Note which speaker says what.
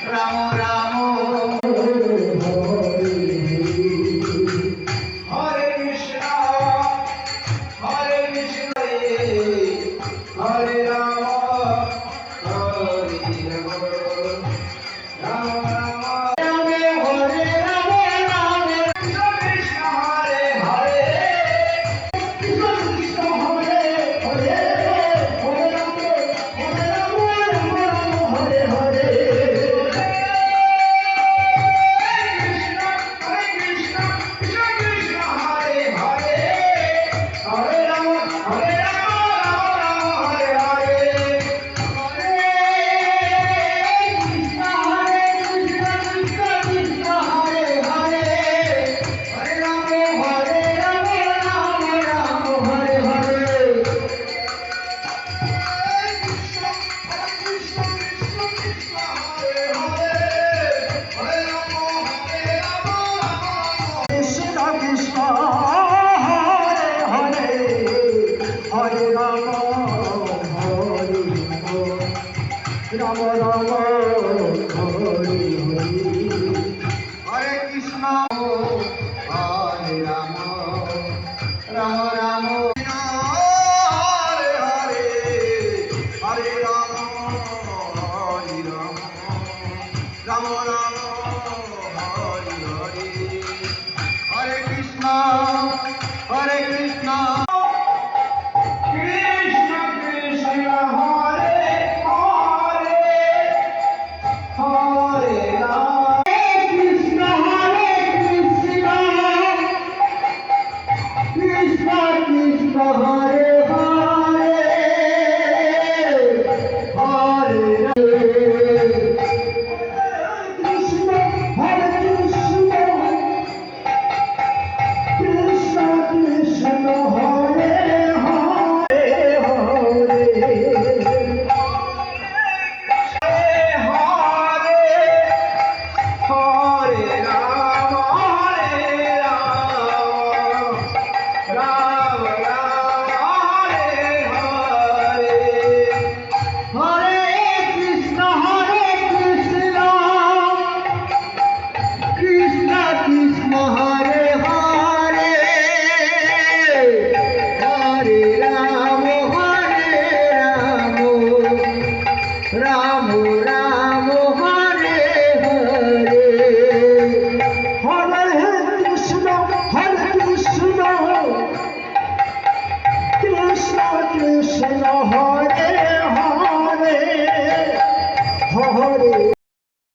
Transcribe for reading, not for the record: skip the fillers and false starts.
Speaker 1: Ram Ram Hare Krishna Hare Krishna Hare Ram Hare Ram Ram Ram রামে Hare রামে রামে Krishna Hare Hare Krishna Krishna Hare Hare Hare Ram Ram Hare Hare Ram Ram Hare Hare Krishna Hare Ram Ram Ram Hare Hare Hare Ram Hare Ram Ram Ram